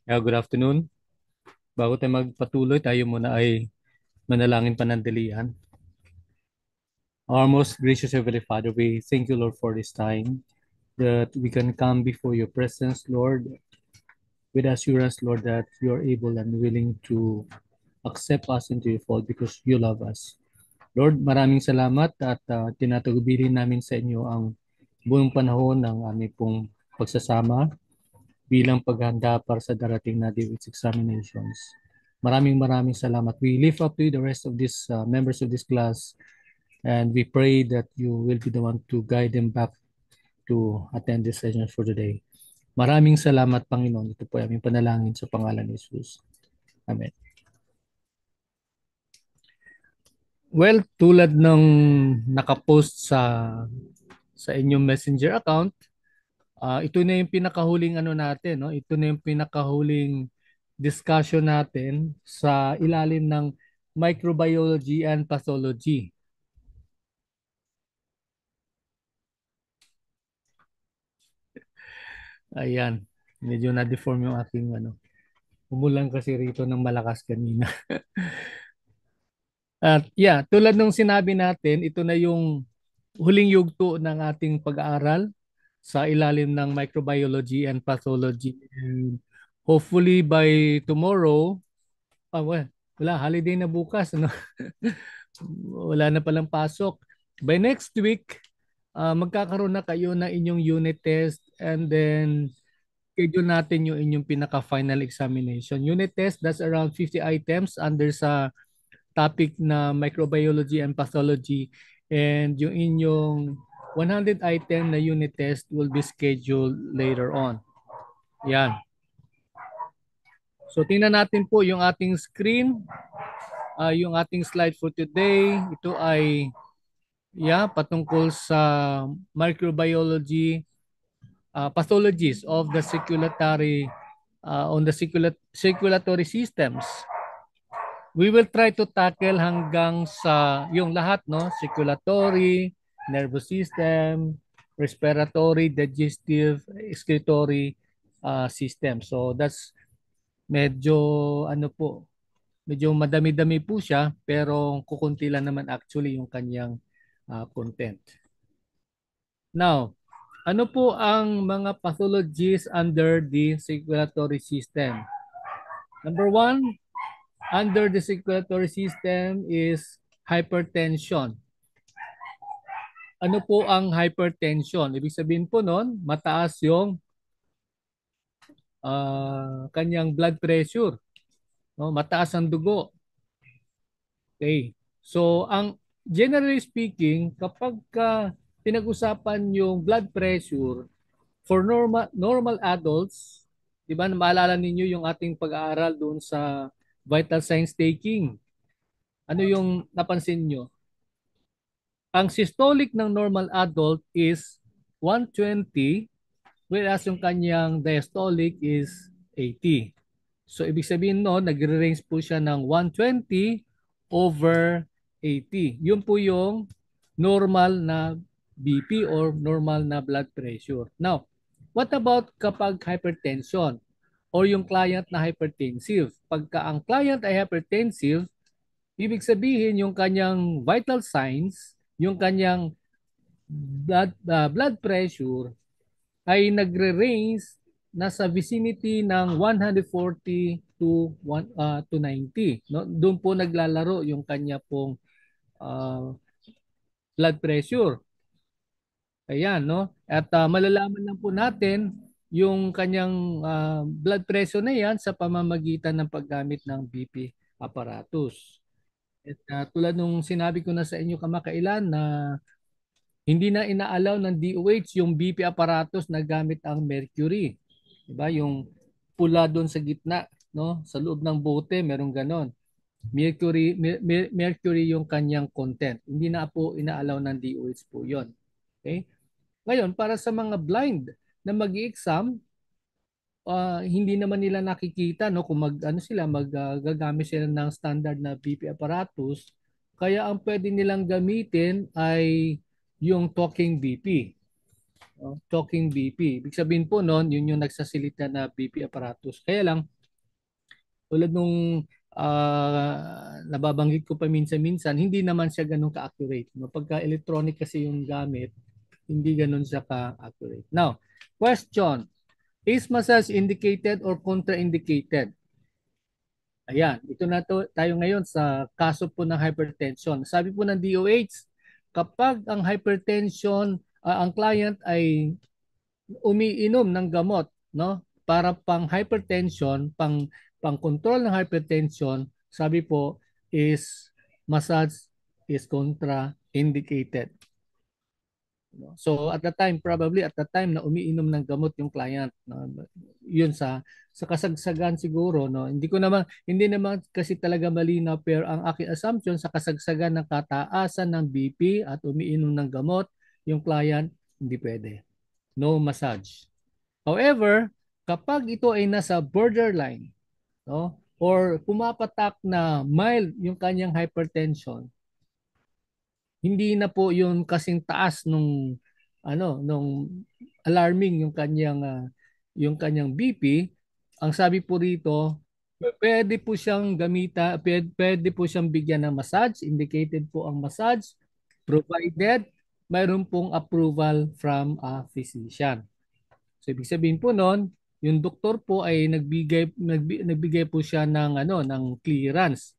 Good afternoon. Bago tayo magpatuloy, tayo muna ay manalangin panandalian. Our most gracious Heavenly Father, we thank you, Lord, for this time that we can come before your presence, Lord, with assurance, Lord, that you are able and willing to accept us into your fold because you love us. Lord, maraming salamat at tinatagubilin namin sa inyo ang buong panahon ng aming pong pagsasama bilang paghanda para sa darating na DOH examinations. Maraming salamat. We lift up to you the rest of these members of this class and we pray that you will be the one to guide them back to attend this session for today. Maraming salamat, Panginoon. Ito po ay aming panalangin sa pangalan ni Jesus. Amen. Well, tulad ng nakapost sa inyong messenger account, ito na yung pinakahuling ano natin, no? Ito na yung pinakahuling discussion natin sa ilalim ng microbiology and pathology. Ayan, medyo na-deform yung aking ano. Umulan kasi rito ng malakas kanina. At yeah, tulad ng sinabi natin, ito na yung huling yugto ng ating pag-aaral sa ilalim ng microbiology and pathology. And hopefully by tomorrow, well, wala, holiday na bukas, ano? Wala na palang pasok. By next week, magkakaroon na kayo ng inyong unit test and then schedule natin yung inyong pinaka-final examination. Unit test, that's around 50 items under sa topic na microbiology and pathology. And yung inyong 100 item na unit test will be scheduled later on. Yan. So tingnan natin po yung ating screen, yung ating slide for today. Ito ay patungkol sa microbiology pathologies of the circulatory on the circulatory systems. We will try to tackle hanggang sa yung lahat, no, circulatory, nervous system, respiratory, digestive, excretory system. So that's medyo ano po, medyo madami-dami po siya pero kukunti lang naman actually yung kanyang content. Now, ano po ang mga pathologies under the circulatory system? Number one, under the circulatory system is hypertension. Ano po ang hypertension? Ibig sabihin po nun, mataas yung kanyang blood pressure. No? Mataas ang dugo. Okay. So, generally speaking, kapag pinag-usapan yung blood pressure, for normal adults, 'di ba? Maalala ninyo yung ating pag-aaral doon sa vital signs taking. Ano yung napansin nyo? Ang systolic ng normal adult is 120 whereas yung kanyang diastolic is 80. So ibig sabihin no, nagre-range po siya ng 120 over 80. Yun po yung normal na BP or normal na blood pressure. Now, what about kapag hypertension or yung client na hypertensive? Pagka ang client ay hypertensive, ibig sabihin yung kanyang vital signs, yung kanyang blood pressure ay nagre-range nasa vicinity ng 140 to 90. No? Doon po naglalaro yung kanya pong uh, blood pressure. Ayan, no? At malalaman lang po natin yung kanyang blood pressure na yan sa pamamagitan ng paggamit ng BP apparatus. At tulad nung sinabi ko na sa inyo kamakailan na hindi na inaalaw ng DOH yung BP apparatus na gamit ang mercury. Diba? Yung pula doon sa gitna, no? Sa loob ng bote, merong ganon. Mercury yung kanyang content. Hindi na po inaalaw ng DOH po yon. Okay? Ngayon, para sa mga blind na mag-exam, hindi naman nila nakikita no kung gagamit sila ng standard na BP apparatus, kaya ang pwede nilang gamitin ay yung talking BP. Talking BP. Ibig sabihin po noon, yun yung nagsasalita na BP apparatus. Kaya lang Tulad nung nababanggit ko pa minsan-minsan, hindi naman siya ganun ka-accurate. No? Pagka electronic kasi yung gamit, hindi ganun siya ka-accurate. Now, question. Is massage indicated or contraindicated? Ayan, ito na tayo ngayon sa kaso po ng hypertension. Sabi po ng DOH, kapag ang hypertension, ang client ay umiinom ng gamot, no? Para pang hypertension, pang control ng hypertension, sabi po is massage is contraindicated. No? So at the time, probably at the time na umiinom ng gamot yung client, no? Yun sa kasagsagan siguro, no. Hindi naman kasi talaga malinaw, pero ang aking assumption sa kasagsagan ng kataasan ng BP at umiinom ng gamot yung client, hindi pwede. No massage. However, kapag ito ay nasa borderline, no, or pumapatak na mild yung kanyang hypertension, hindi na po yung kasing taas nung alarming yung kanyang BP. Ang sabi po rito, pwede po siyang pwede po siyang bigyan ng massage, indicated po ang massage provided mayroon pong approval from a physician. So ibig sabihin po noon, yung doktor po ay nagbigay po siya ng clearance.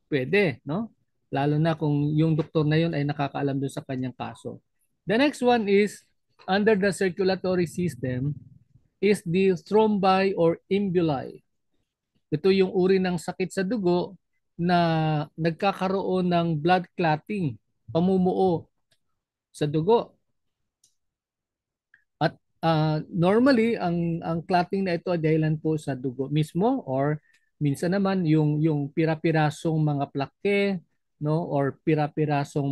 Pwede, no? Lalo na kung yung doktor na yun ay nakakaalam doon sa kanyang kaso. The next one is under the circulatory system is the thrombi or emboli. Ito yung uri ng sakit sa dugo na nagkakaroon ng blood clotting, pamumuo sa dugo. At normally ang clotting na ito ay dahilan po sa dugo mismo, or minsan naman yung pira-pirasong mga plaque, no, or pira-pirasong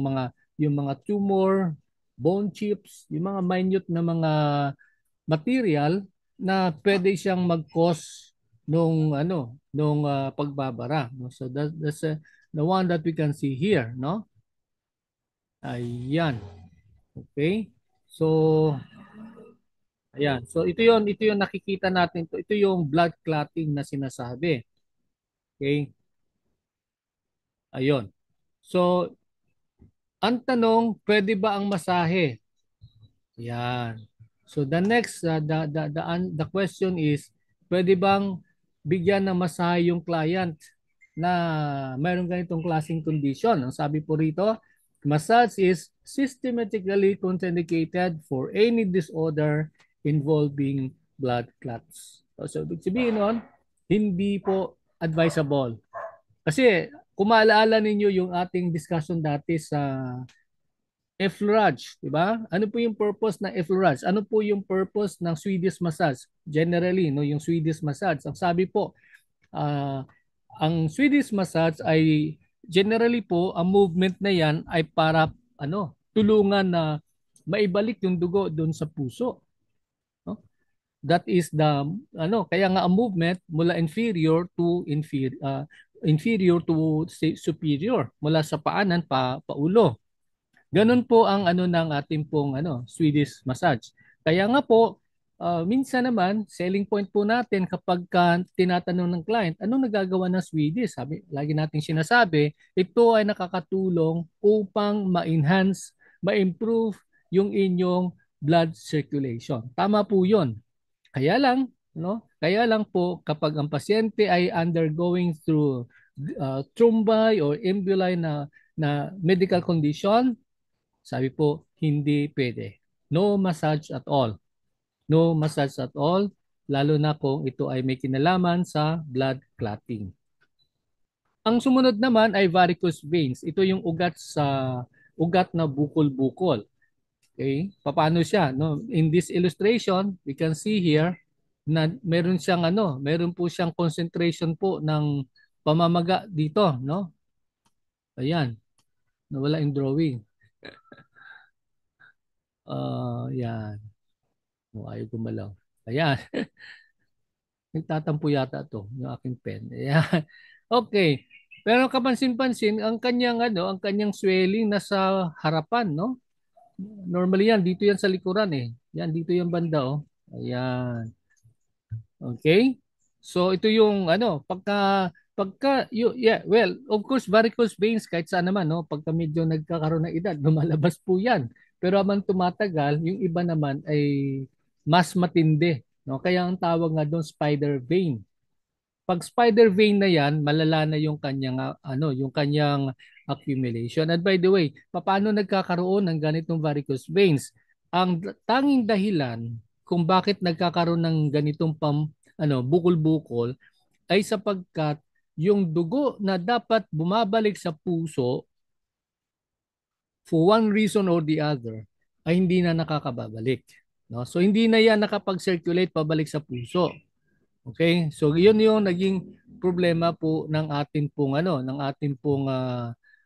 yung mga tumor, bone chips, yung mga minute na mga material na pwede siyang mag-cause nung pagbabara, no. So that's the one that we can see here, no. Ayan. Okay? So ayan. So ito yung nakikita natin to. Ito yung blood clotting na sinasabi. Okay? Ayun. So ang tanong, pwede ba ang masahe? Yan. So the next the question is, pwede bang bigyan ng masahe yung client na mayroong ganitong klaseng condition? Ang sabi po rito, massage is systematically contraindicated for any disorder involving blood clots. So ibig sabihin nun, hindi po advisable. Kasi kung maalala ninyo yung ating discussion dati sa effleurage, di ba? Ano po yung purpose ng effleurage? Ano po yung purpose ng Swedish massage? Generally, no, yung Swedish massage. Ang sabi po, ah, ang Swedish massage ay generally po, ang movement na yan ay para tulungan na maibalik yung dugo doon sa puso. No? That is kaya nga ang movement mula inferior to superior, mula sa paanan paulo. Ganun po ang ng ating pong Swedish massage. Kaya nga po minsan naman selling point po natin kapag tinatanong ng client, anong nagagawa ng Swedish? Sabi, lagi nating sinasabi, ito ay nakakatulong upang ma-enhance, ma-improve yung inyong blood circulation. Tama po 'yon. Kaya lang, no? Kaya lang po kapag ang pasyente ay undergoing through thrombi or emboli na medical condition, sabi po, hindi pwede. No massage at all. No massage at all, lalo na kung ito ay may kinalaman sa blood clotting. Ang sumunod naman ay varicose veins. Ito yung ugat na bukol-bukol. Okay? Paano siya, no? In this illustration, we can see here na meron po siyang concentration po ng pamamaga dito, no? Ayan. Nawala yung drawing. Yan. Ayaw gumalaw. Ayan. Nagtatampo yata to yung aking pen. Ayan. Okay. Pero kapansin-pansin, ang kanyang swelling nasa harapan, no? Normally yan, dito yan sa likuran eh. Yan, dito yung banda, oh. Ayan. Okay? So ito yung ano, yeah, well, of course varicose veins kahit saan naman no, pagka medyo nagkakaroon ng edad, lumalabas po 'yan. Pero habang tumatagal, yung iba naman ay mas matindi, no? Kaya ang tawag nga doon spider vein. Pag spider vein na 'yan, malala na yung kanyang ano, yung kanyang accumulation. And by the way, paano nagkakaroon ng ganitong varicose veins? Ang tanging dahilan kung bakit nagkakaroon ng ganitong bukol-bukol ay sapagkat yung dugo na dapat bumabalik sa puso for one reason or the other ay hindi na nakakababalik. No? So hindi na yan nakapag-circulate pabalik sa puso. Okay? So yun yung naging problema po ng atin pong ng atin pong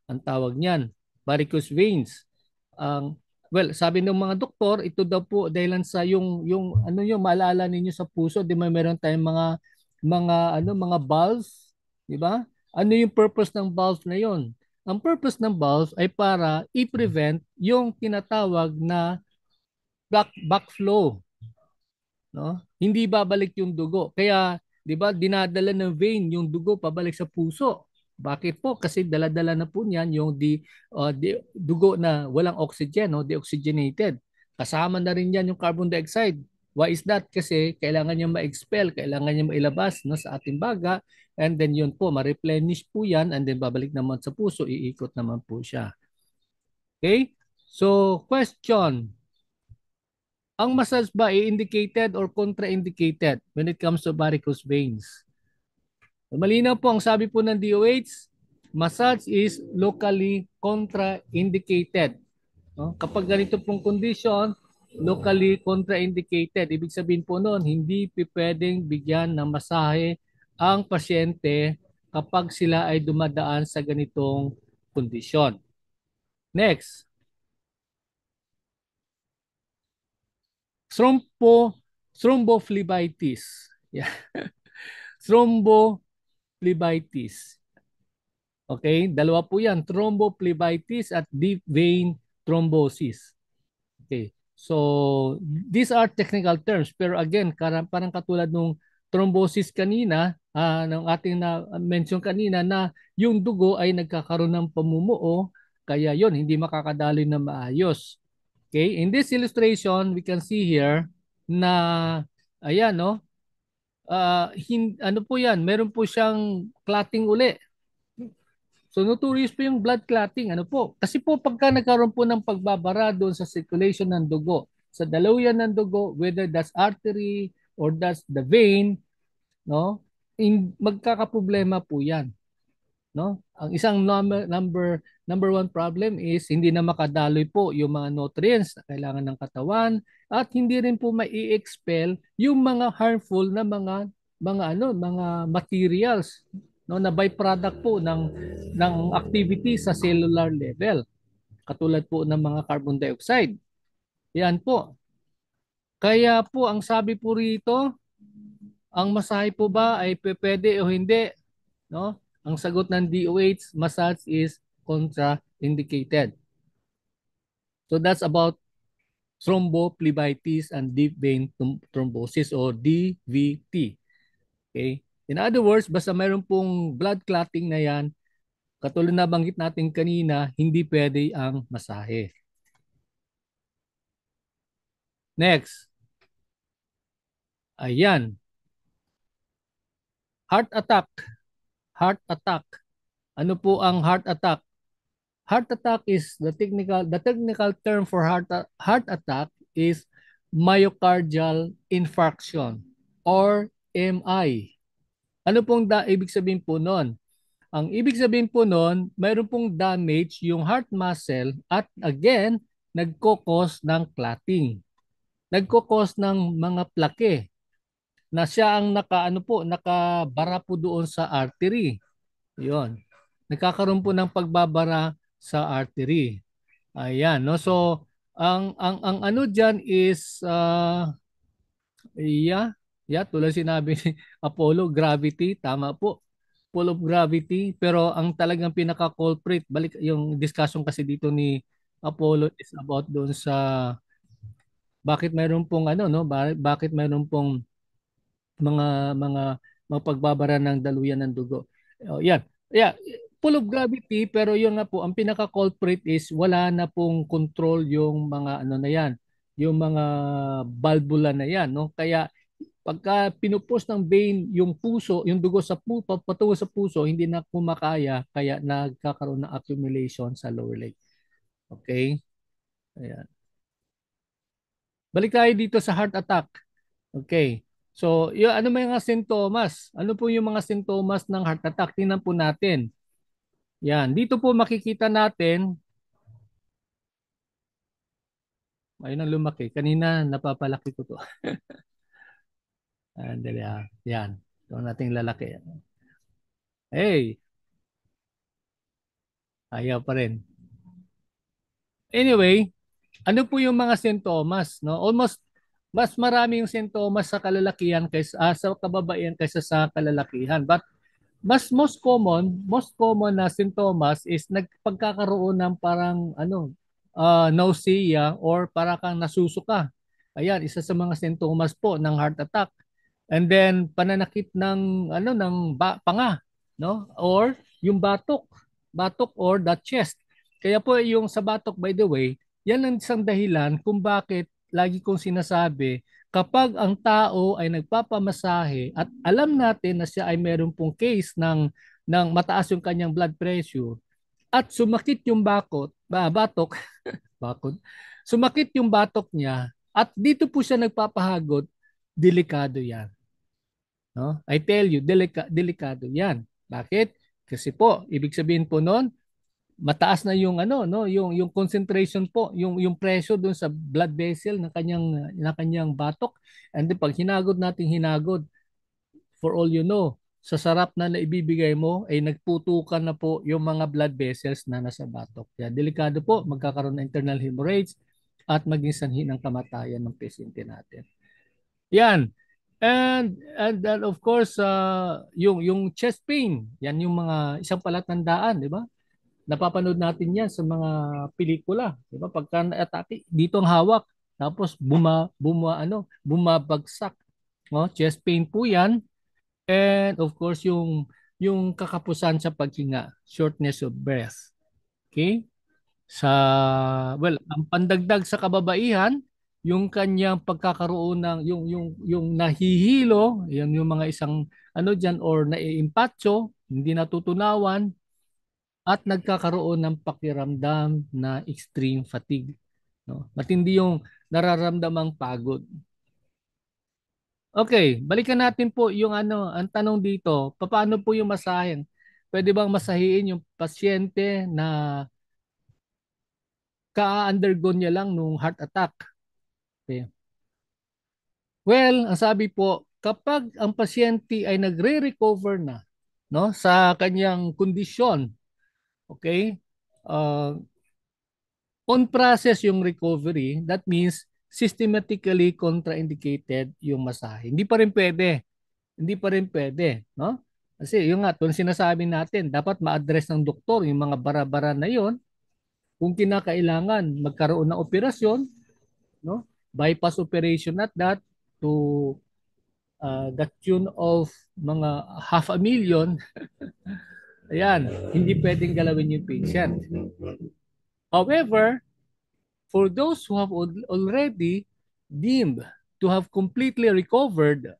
ang tawag niyan, varicose veins. Ang well, sabi ng mga doktor, ito daw po dahil sa yung ano yung maalala ninyo sa puso, di ba meron tayong mga valves, di ba? Ano yung purpose ng valves na yon? Ang purpose ng valves ay para i-prevent yung tinatawag na backflow, no? Hindi babalik yung dugo. Kaya, 'di ba, dinadala ng vein yung dugo pabalik sa puso. Bakit po? Kasi dala-dala na po niyan yung dugo na walang oxygen, no, deoxygenated. Kasama na rin yan yung carbon dioxide. Why is that? Kasi kailangan niya ma-expel, kailangan niya mailabas, no, sa ating baga, and then yun po, ma-replenish po yan, and then babalik naman sa puso, iikot naman po siya. Okay? So, question. Ang massage ba ay indicated or contraindicated when it comes to varicose veins? Malinaw po ang sabi po ng DOH, massage is locally contraindicated. No? Kapag ganito pong condition, locally contraindicated. Ibig sabihin po noon, hindi pwedeng bigyan ng masahe ang pasyente kapag sila ay dumadaan sa ganitong kondisyon. Next, thrombophlebitis. Yeah. Thrombophlebitis. Okay? Dalawa po yan. Thrombophlebitis at deep vein thrombosis. Okay. So, these are technical terms. Pero again, parang katulad nung thrombosis kanina, ng ating na-mention kanina na yung dugo ay nagkakaroon ng pamumuo, kaya yon hindi makakadaloy na maayos. Okay? In this illustration, we can see here na, ayan, no? Ano po yan? Meron po siyang clotting uli. So notorious po yung blood clotting. Ano po? Kasi po pagka nagkaroon po ng pagbabara doon sa circulation ng dugo, sa dalawian ng dugo, whether that's artery or that's the vein, no? Magkakaproblema po 'yan, no? Ang isang number one problem is hindi na makadaloy po yung mga nutrients na kailangan ng katawan at hindi rin po mai-expel yung mga harmful na mga materials, no, na byproduct po ng activity sa cellular level katulad po ng mga carbon dioxide. Yan po. Kaya po ang sabi po rito, ang masahe po ba ay pwede o hindi, no? Ang sagot ng DOH, massage is contraindicated. So that's about thrombophlebitis and deep vein thrombosis or DVT. Okay? In other words, basta mayroon pong blood clotting na yan, katulad na banggit natin kanina, hindi pwede ang masahe. Next. Ayan. Heart attack. Heart attack. Ano po ang heart attack? Heart attack is the technical term for heart attack is myocardial infarction or MI. Ano pong ibig sabihin po noon? Ang ibig sabihin po noon, mayroon pong damage yung heart muscle at again, nagkokos ng clotting. Nagkokos ng mga plaque na siya ang nakabara po doon sa artery. 'Yon. Nagkakaroon po ng pagbabara sa artery. Ayan, no? So ang ano diyan is tulad sinabi ni Apollo, gravity, tama po. Full of gravity, pero ang talagang pinaka culprit, balik yung discussion kasi dito ni Apollo is about doon sa bakit mayroon pong bakit mayroon pong mga mapagbabara ng daluyan ng dugo. Yan. Yeah, full of gravity pero yun nga po ang pinaka culprit is wala na pong control yung mga ano na yan, yung mga valvula na yan, no? Kaya pagka pinupos ng vein yung puso, yung dugo sa puso, patungo sa puso, hindi na kumakaya kaya nagkakaroon ng accumulation sa lower leg. Okay? Ayan. Balik tayo dito sa heart attack. Okay. So, yung, ano may mga sintomas? Ano po yung mga sintomas ng heart attack? Tingnan po natin. Yan. Dito po makikita natin, ayun ang lumaki. Kanina napapalaki ko to. Andali ah. Yan. Ito nating lalaki. Hey, ayaw pa rin. Anyway, ano po yung mga sintomas, no? Almost mas marami yung sintomas sa kalalakihan kaysa sa kababaihan kaysa sa kalalakihan. But most common na sintomas is nagpagkakaroon ng parang ano, nausea or para kang nasusuka. Ayan, isa sa mga sintomas po ng heart attack. And then pananakit ng ano ng panga, no? Or yung batok or the chest. Kaya po yung sa batok, by the way, yan ang isang dahilan kung bakit lagi kong sinasabi kapag ang tao ay nagpapamasahe at alam natin na siya ay meron pong case ng mataas yung kanyang blood pressure at sumakit yung batok, bakod, sumakit yung batok niya at dito po siya nagpapahagod, delikado yan. No? I tell you, delikado 'yan. Bakit? Kasi po, ibig sabihin po noon, mataas na yung ano, no, yung concentration po, yung pressure doon sa blood vessel ng kanyang batok. And then pag hinagod, for all you know, sa sarap na naibibigay mo ay nagputukan na po yung mga blood vessels na nasa batok. Kaya delikado po magkakaroon ng internal hemorrhage at maging sanhi ng kamatayan ng pasyente natin. Yan. And then of course yung chest pain, yan yung mga isang palatandaan, di ba? Napapanood natin yan sa mga pelikula, di ba? Pagka na-atake, dito ang hawak, tapos bumabagsak, no? Chest pain po yan. And of course yung kakapusan sa paghinga, shortness of breath. Okay? Sa ang pandagdag sa kababaihan, yung kanyang pagkakaroon ng yung nahihilo, yan yung mga isang ano diyan or naiimpatso, hindi natutunawan at nagkakaroon ng pakiramdam na extreme fatigue, no? Matindi yung nararamdamang pagod. Okay, balikan natin po yung ano, ang tanong dito, paano po yung masahe? Pwede bang masahiin yung pasyente na ka-undergo niya lang nung heart attack? Okay. Well, ang sabi po, kapag ang pasyente ay nagre-recover na, no, sa kanyang kondisyon, okay? Uh, on process yung recovery, that means systematically contraindicated yung masahe. Hindi pa rin pwede. Hindi pa rin pwede, no? Kasi yung nga, kung sinasabi natin, dapat ma-address ng doktor yung mga bara-bara na yon. Kung kinakailangan magkaroon ng operasyon, no? Bypass operation at that to the tune of mga 500,000, ayan, hindi pwedeng galawin yung patient. However, for those who have already deemed to have completely recovered,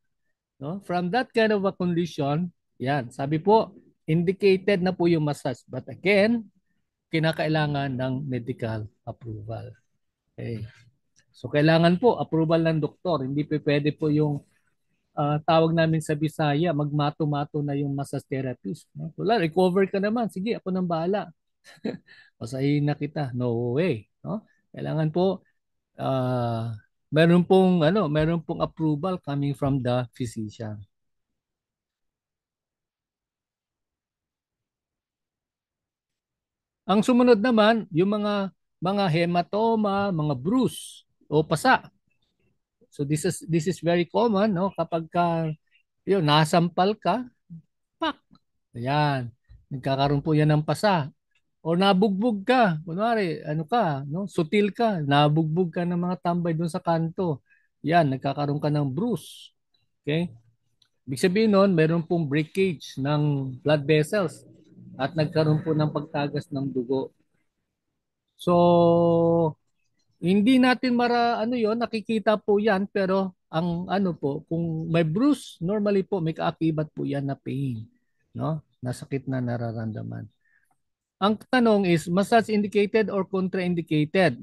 no, from that kind of a condition, yan, sabi po, indicated na po yung massage. But again, kinakailangan ng medical approval. Okay. So kailangan po approval ng doktor. Hindi pa pwede po yung tawag namin sa Bisaya, magmato-mato na yung massage therapist. No? Wala, recover ka naman. Sige, ako nang bahala. Pasahin na kita. No way. No? Kailangan po meron pong approval coming from the physician. Ang sumunod naman, yung mga hematoma, mga bruise o pasa. So this is very common, no? Kapag yun, nasampal ka, pak. Ayan. Nagkakaroon po yan ng pasa. O nabugbog ka. Kunwari, ano ka, no? Sutil ka. Nabugbog ka ng mga tambay doon sa kanto. Yan, nagkakaroon ka ng bruise. Okay? Ibig sabihin nun, meron pong breakage ng blood vessels at nagkaroon po ng pagtagas ng dugo. So, hindi natin ano yon, nakikita po yan, pero ang ano po, kung may bruise, normally po may kaakibat po yan na pain, no? Nasakit na nararamdaman. Ang tanong is, massage indicated or contraindicated?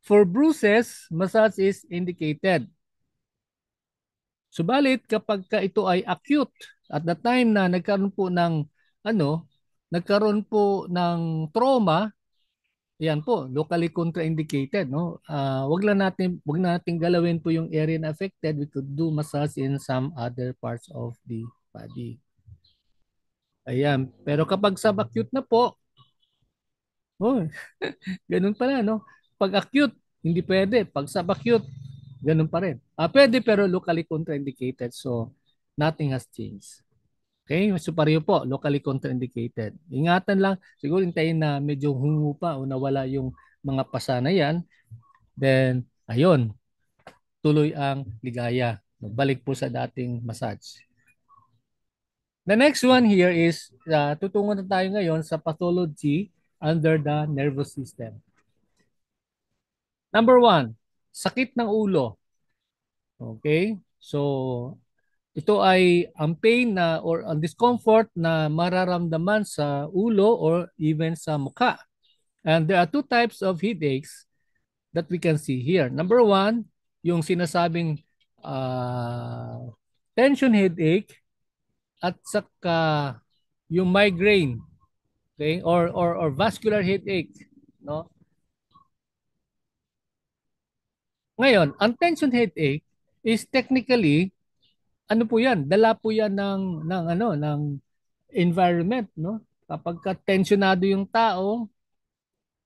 For bruises, massage is indicated. Subalit kapag ito ay acute, at the time na nagkaroon po ng nagkaroon po ng trauma, yan po, locally contraindicated, no? Wag na natin galawin po yung area na affected. We could do massage in some other parts of the body. Ayan. Pero kapag subacute na po, oh, ganun pala, no? Pag acute, hindi pwede. Pag subacute, ganun pa rin. Pwede pero locally contraindicated. So, nothing has changed. Okay? So, pareho po, locally contraindicated. Ingatan lang, siguro hintayin na medyo hungo pa o nawala yung mga pasa na yan. Then, ayun, tuloy ang ligaya. Balik po sa dating massage. The next one here is, tutungo na tayo ngayon sa pathology under the nervous system. Number one, sakit ng ulo. Okay? So, ito ay ang pain na or ang discomfort na mararamdaman sa ulo or even sa mukha. And there are two types of headaches that we can see here. Number one, yung sinasabing tension headache at saka yung migraine, okay? Or vascular headache, no? Ngayon, ang tension headache is technically ano po 'yan? Dala po 'yan ng environment, no? Kapag ka tensionado yung tao,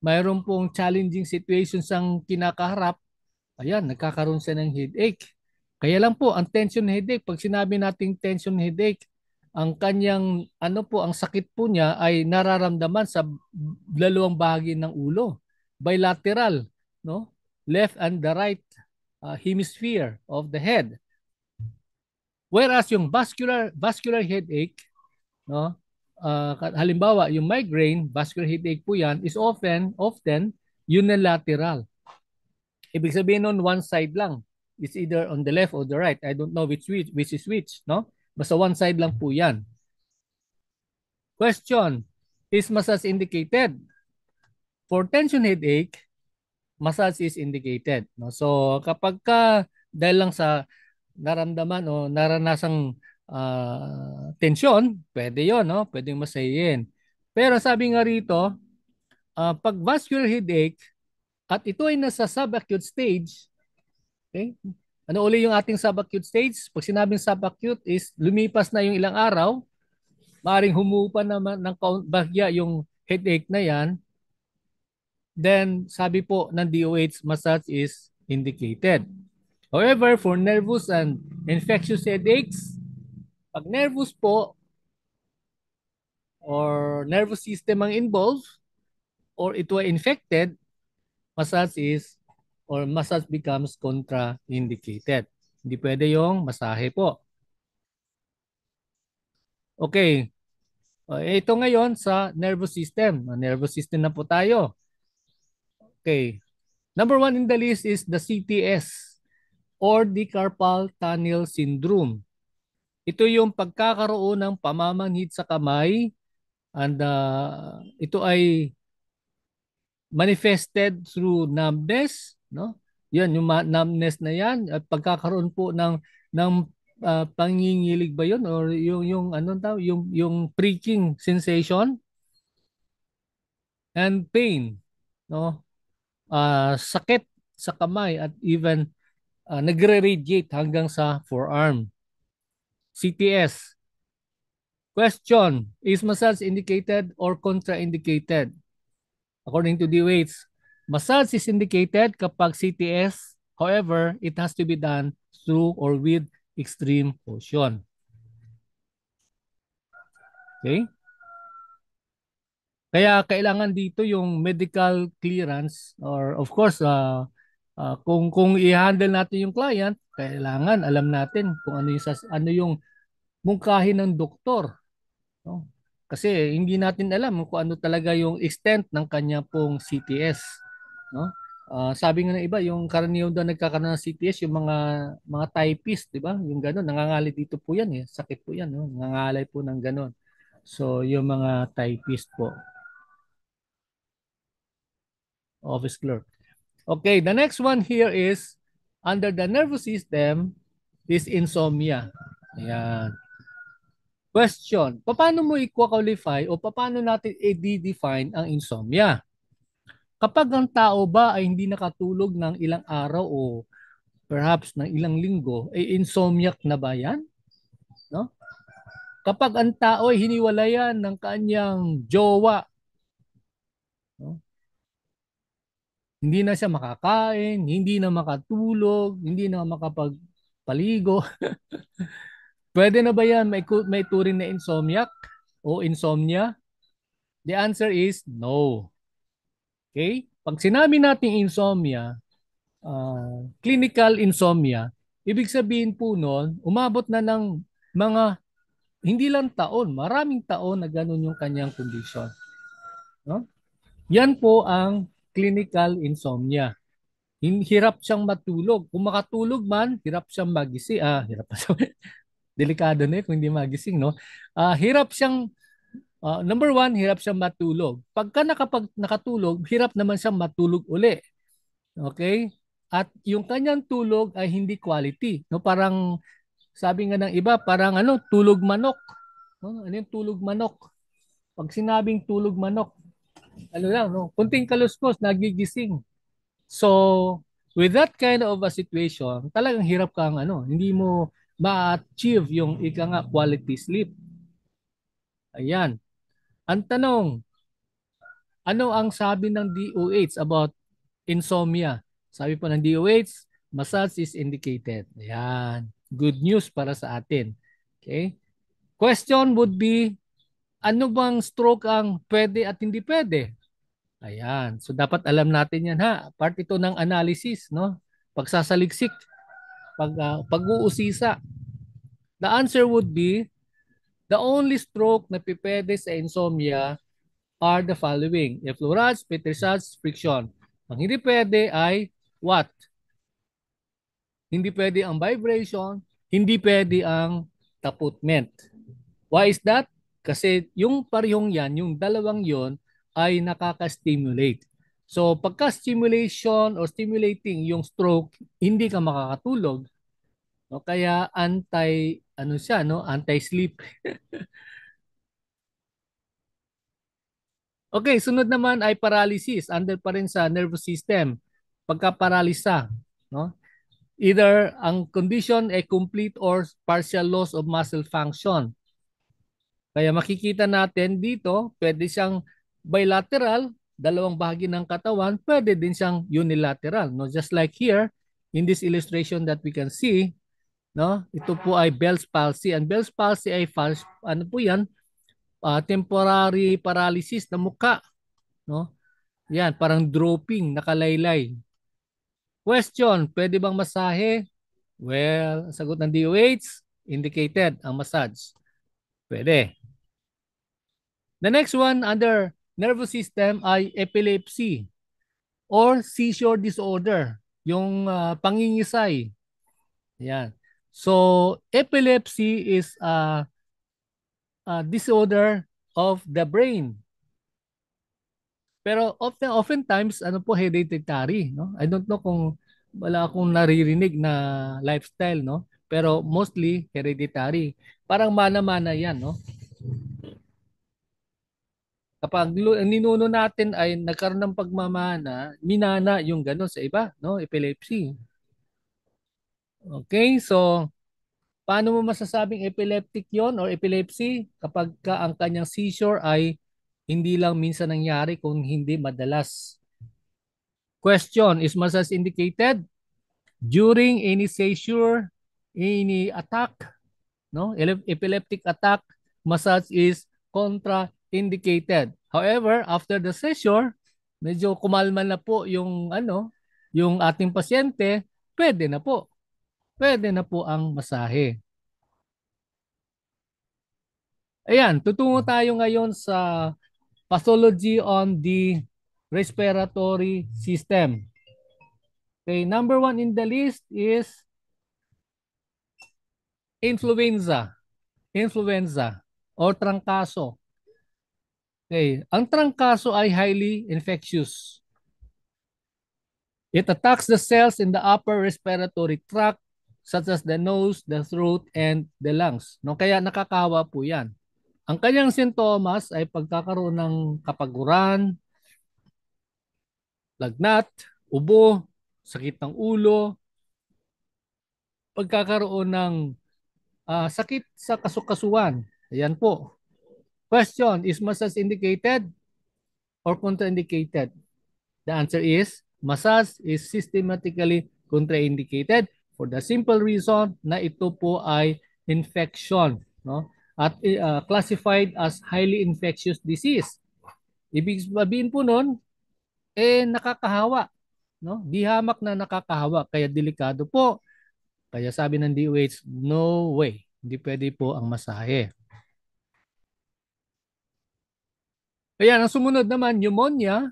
mayroon pong challenging situations ang kinakaharap, ayan, nagkakaroon siya ng headache. Kaya lang po, ang tension headache, pag sinabi nating tension headache, ang kanyang, ang sakit po niya ay nararamdaman sa dalawang bahagi ng ulo. Bilateral, no? Left and the right hemisphere of the head. Whereas yung vascular headache, no? Halimbawa, yung migraine, vascular headache po yan, is often unilateral. Ibig sabihin nun, one side lang. It's either on the left or the right. I don't know which is which, no? Basta one side lang po yan. Question, is massage indicated? For tension headache, massage is indicated. No? So kapag dahil lang sa naramdaman o naranasang tensyon, pwede yon, no? Pwedeng masayin. Pero sabi nga rito, pag vascular headache at ito ay nasa subacute stage, okay? Ano uli yung ating subacute stage? Pag sinabing subacute is lumipas na yung ilang araw, maaring humupa naman ng bahya yung headache na yan, then sabi po ng DOH, massage is indicated. However, for nervous and infectious headaches, pag nervous po or nervous system ang involved or ito ay infected, massage becomes contraindicated. Hindi pwede yung masahe po. Okay. Ito ngayon sa nervous system. Nervous system na po tayo. Okay. Number one in the list is the CTS or the carpal tunnel syndrome. Ito yung pagkakaroon ng pamamanhid sa kamay and ito ay manifested through numbness, no? Yan yung numbness na yan at pagkakaroon po ng pangingilig ba yun or yung ano tawag yung pricking sensation and pain, no? Sakit sa kamay at even nagre-radiate hanggang sa forearm. CTS. Question, is massage indicated or contraindicated? According to DOH, massage is indicated kapag CTS. However, it has to be done through or with extreme motion. Okay? Kaya kailangan dito yung medical clearance or of course kung i-handle natin yung client, kailangan alam natin kung ano yung mungkahin ng doktor, no? Kasi hindi natin alam kung ano talaga yung extent ng kanya pong CTS, no? Sabi nga ng iba, yung karaniwan daw nagkakaroon ng CTS, yung mga typist, di ba? Yung gano'n, nangangalay dito po yan eh. Sakit po yan, no? Nangangalay po ng gano'n. So, yung mga typist po, office clerk. Okay, the next one here is under the nervous system is insomnia. Ayan. Question, paano mo i-qualify o paano natin i-define ang insomnia? Kapag ang tao ba ay hindi nakatulog ng ilang araw o perhaps ng ilang linggo, ay insomniac na ba yan? No? Kapag ang tao ay hiniwalayan ng kanyang jowa, no? Hindi na siya makakain, hindi na makatulog, hindi na makapagpaligo, pwede na ba yan may turing na insomniac o insomnia? The answer is no. Okay? Pag sinabi natin insomnia, clinical insomnia, ibig sabihin po noon, umabot na ng mga hindi lang taon, maraming taon na ganun yung kanyang kondisyon. No? Yan po ang clinical insomnia. Hirap siyang matulog. Kung makatulog man, hirap siyang magising. Hirap pa siya. Delikado na kung hindi magising, no? Hirap siyang, number one, hirap siyang matulog. Pagka nakatulog, hirap naman siyang matulog uli. Okay? At yung kanyang tulog ay hindi quality. No? Parang, sabi nga ng iba, parang tulog manok. No? Ano yung tulog manok? Pag sinabing tulog manok, ano lang, no? Kunting kaluskos, nagigising. So, with that kind of a situation, talagang hirap kang hindi mo ma-achieve yung ika nga quality sleep. Ayan. Ang tanong, ano ang sabi ng DOH about insomnia? Sabi po ng DOH, massage is indicated. Ayan. Good news para sa atin. Okay? Question would be, ano bang stroke ang pwede at hindi pwede? Ayan. So dapat alam natin yan ha. Part ito ng analysis, no? Pagsasaliksik, pag-uusisa. The answer would be, the only stroke na pipwede sa insomnia are the following: effleurage, petrissage, friction. Ang hindi pwede ay what? Hindi pwede ang vibration, hindi pwede ang taputment. Why is that? Kasi yung parehong yan, yung dalawang yon ay nakaka-stimulate. So pagka-stimulation or stimulating yung stroke, hindi ka makakatulog. No? Kaya siya, no? Anti-sleep. Okay, sunod naman ay paralysis. Under pa rin sa nervous system. Pagka-paralisa, no? Either ang condition ay complete or partial loss of muscle function. Kaya makikita natin dito, pwede siyang bilateral, dalawang bahagi ng katawan, pwede din siyang unilateral, no? Just like here in this illustration that we can see, no? Ito po ay Bell's palsy. And Bell's palsy ay ano po 'yan? Temporary paralysis ng mukha, no? Yan, parang drooping, nakalaylay. Question, pwede bang masahe? Well, sagot ng DOH, indicated ang massage. Pwede. The next one under nervous system ay epilepsy or seizure disorder, yung pangingisay. Yan. So, epilepsy is a disorder of the brain. Pero oftentimes, hereditary, no? I don't know kung wala akong naririnig na lifestyle, no? Pero mostly hereditary. Parang mana-mana 'yan, no? Kapag ang ninuno natin ay nagkaroon ng pagmamana, minana yung gano'n sa iba, no? Epilepsy. Okay, so paano mo masasabing epileptic 'yon or epilepsy kapag ang kanyang seizure ay hindi lang minsan nangyari kung hindi madalas? Question, is massage indicated during any seizure, any attack, no? Epileptic attack, massage is contraindicated. However, after the seizure, medyo kumalma na po yung ating pasyente, pwede na po. Pwede na po ang masahe. Ayan, tutungo tayo ngayon sa pathology on the respiratory system. Okay, number one in the list is influenza. Influenza or trangkaso. Okay, ang trangkaso ay highly infectious. It attacks the cells in the upper respiratory tract such as the nose, the throat, and the lungs. No, kaya nakakahawa po 'yan. Ang kanyang sintomas ay pagkakaroon ng kapaguran, lagnat, ubo, sakit ng ulo, pagkakaroon ng sakit sa kasukasuan. Ayan po. Question, is massage indicated or contraindicated? The answer is massage is systematically contraindicated for the simple reason na ito po ay infection, no? At classified as highly infectious disease. Ibig sabihin po nun, nakakahawa, no? Di hamak na nakakahawa, kaya delikado po. Kaya sabi ng DOH, no way, hindi pwede po ang masahe. Kaya ang sumunod naman, pneumonia,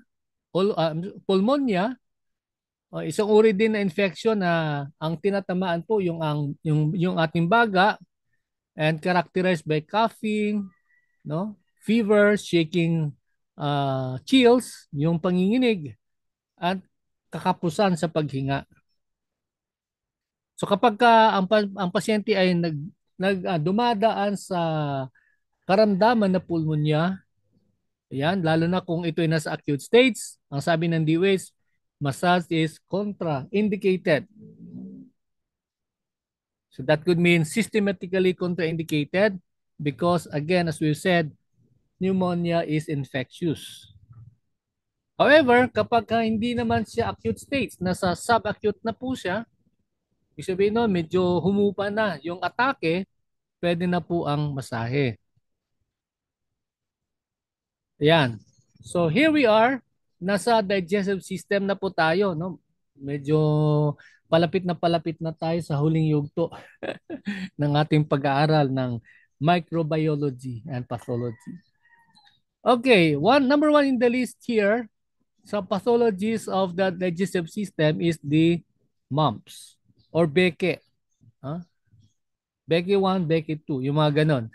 pulmonya, isang uri din na infection na ang tinatamaan po yung ating baga and characterized by coughing, no? Fever, shaking, chills, yung panginginig at kakapusan sa paghinga. So kapag ang pasyente ay dumadaan sa karamdaman na pulmonya, ayan, lalo na kung ito ay nasa acute stage, ang sabi ng DOH, massage is contraindicated. So that could mean systematically contraindicated because again, as we've said, pneumonia is infectious. However, kapag hindi naman siya acute stage, nasa subacute na po siya, ibig sabihin nun, medyo humupa na yung atake, pwede na po ang masahe. Ayan. So here we are, nasa digestive system na po tayo, no? Medyo palapit na tayo sa huling yugto ng ating pag-aaral ng microbiology and pathology. Okay, number one in the list here sa pathologies of the digestive system is the mumps or Beke. Huh? Beke 1, Beke 2, yung mga ganon.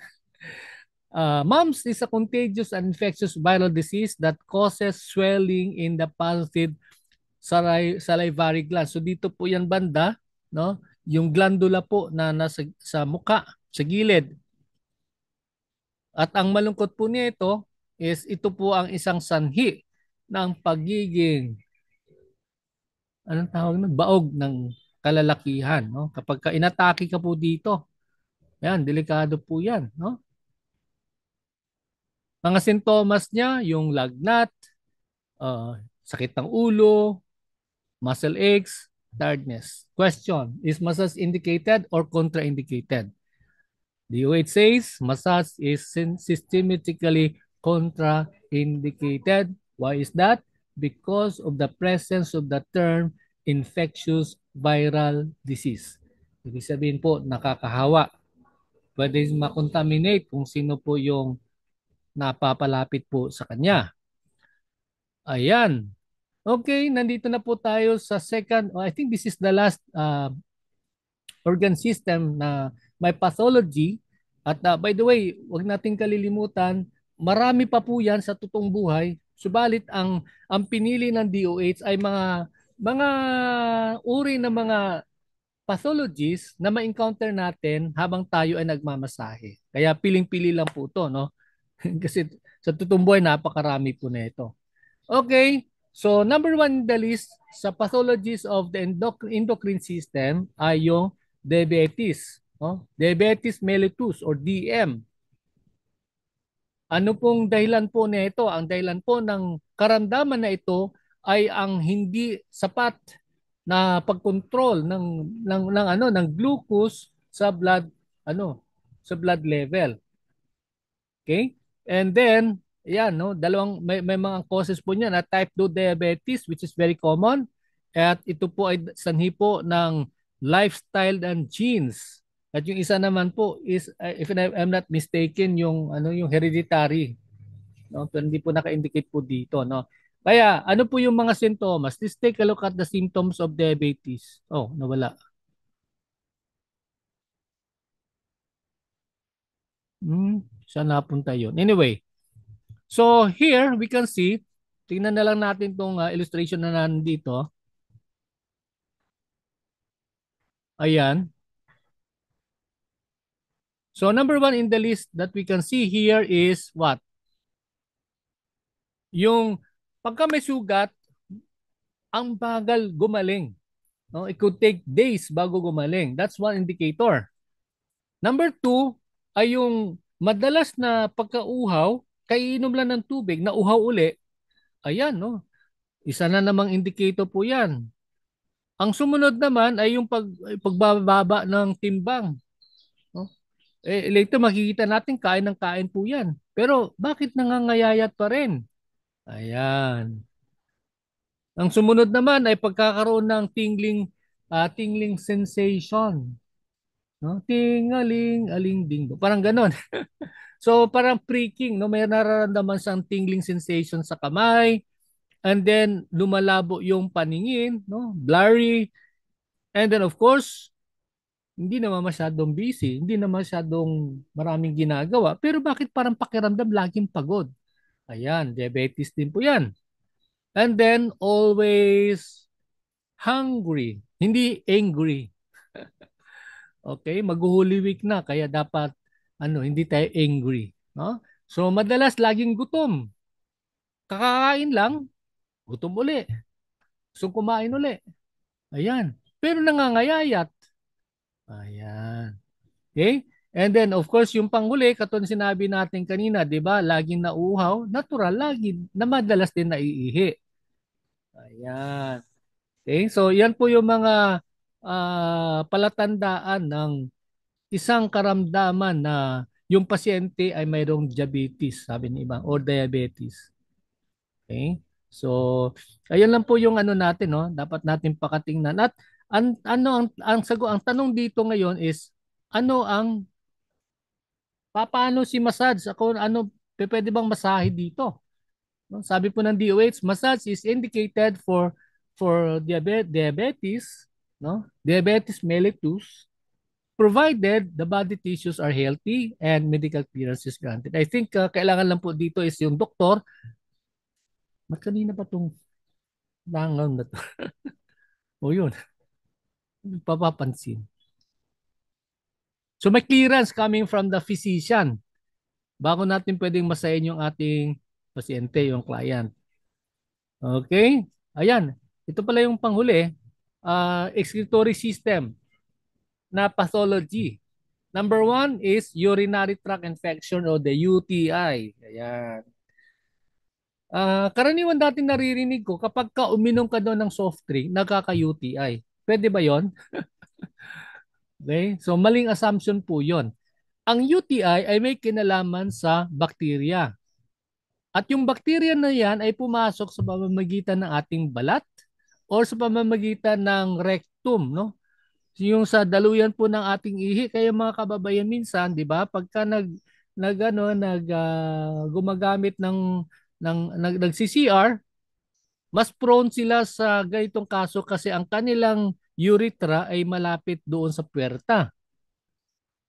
Mumps is a contagious and infectious viral disease that causes swelling in the positive salivary gland. So dito po yan banda, no? Yung glandula po na nasa sa mukha, sa gilid. At ang malungkot po nito is ito po ang isang sanhi ng pagiging anong tawag nun? Baog ng kalalakihan, no? Kapag inatake ka po dito, yan, delikado po yan, no? Mga sintomas niya, yung lagnat, sakit ng ulo, muscle aches, tiredness. Question, is massage indicated or contraindicated? The DOH says massage is systematically contraindicated. Why is that? Because of the presence of the term infectious viral disease. Ibig sabihin po, nakakahawa. Pwede makontaminate kung sino po yung napapalapit po sa kanya. Ayan. Okay, nandito na po tayo sa second. I think this is the last organ system na may pathology. At by the way, wag nating kalilimutan, marami pa po yan sa totoong buhay. Subalit ang pinili ng DOH ay mga uri ng mga pathologies na ma-encounter natin habang tayo ay nagmamasahe. Kaya piling-pili lang po 'to, no? Kasi sa totoong buhay napakarami po nito. Okay, so number one in the list sa pathologies of the endocrine system ay yung diabetes. No? Diabetes mellitus or DM. Ano pong dahilan po nito? Ang dahilan po ng karamdaman na ito ay ang hindi sapat na pagkontrol ng glucose sa blood level. Okay? And then yan, no, may mga causes po niyan na type 2 diabetes which is very common at ito po ay sanhi po ng lifestyle and genes. At yung isa naman po is if I'm not mistaken yung ano yung hereditary, no? Pero hindi po naka-indicate po dito, no? Kaya ano po yung mga sintomas? Let's take a look at the symptoms of diabetes. Oh, nawala. Saan napunta yun? Anyway, so here we can see, tingnan na lang natin tong illustration na nandito. Ayan. So number one in the list that we can see here is what? Yung pagka may sugat, ang bagal gumaling. No? It could take days bago gumaling. That's one indicator. Number two ay yung madalas na pagkauhaw, kainom lang ng tubig, na uhaw uli. Ayan, no? Isa na namang indicator po yan. Ang sumunod naman ay yung pagbababa ng timbang. No? Later makikita natin kain ng kain po yan. Pero bakit nangangayayat pa rin? Ayan. Ang sumunod naman ay pagkakaroon ng tingling sensation. No? Tingaling, aling, ding. Parang ganon. So parang pricking, no? May nararamdaman siyang tingling sensation sa kamay, and then lumalabo yung paningin, no? Blurry, and then of course, hindi naman masyadong busy, hindi naman masyadong maraming ginagawa, pero bakit parang pakiramdam laging pagod? Ayan, diabetes din po yan. And then always hungry, hindi angry. Okay, maghuhuli week na kaya dapat hindi tayo angry, no? So madalas laging gutom. Kakakain lang, gutom uli. So kumain uli. Ayan. Pero nangangayayat. Ayan. Okay? And then of course yung panghuli, katulad sinabi natin kanina, 'di ba? Laging nauuhaw, natural lagi na madalas din naiihi. Ayan. Okay? So yan po yung mga palatandaan ng isang karamdaman na yung pasyente ay mayroong diabetes, sabi ni iba, or diabetes. Okay? So, ayun lang po yung ano natin, no? Dapat natin pakatingnan. At ang tanong dito ngayon is ano ang paano si massage? Pwede bang masahe dito? No? Sabi po ng DOH, massage is indicated for diabetes, no? Diabetes mellitus, provided the body tissues are healthy and medical clearance is granted. I think kailangan lang po dito is yung doktor. Kanina pa tong langaw na to. O yun, papapansin. So may clearance coming from the physician bago natin pwedeng masahin yung ating pasyente, yung client. Okay? Ayan. Ito pala yung panghuli. Excretory system na pathology. Number one is urinary tract infection o the UTI. Ayan. Karaniwan dati naririnig ko kapag ka uminom ka doon ng soft drink, nagkaka-UTI. Pwede ba yon? Okay? So maling assumption po yon. Ang UTI ay may kinalaman sa bakterya. At yung bakterya na yan ay pumasok sa pamamagitan ng ating balat or sa pamamagitan ng rectum, no? Yung sa daluyan po ng ating ihi, kaya mga kababayan minsan, 'di ba? Pagka gumagamit nag-CCR, mas prone sila sa ganitong kaso kasi ang kanilang urethra ay malapit doon sa puwerta.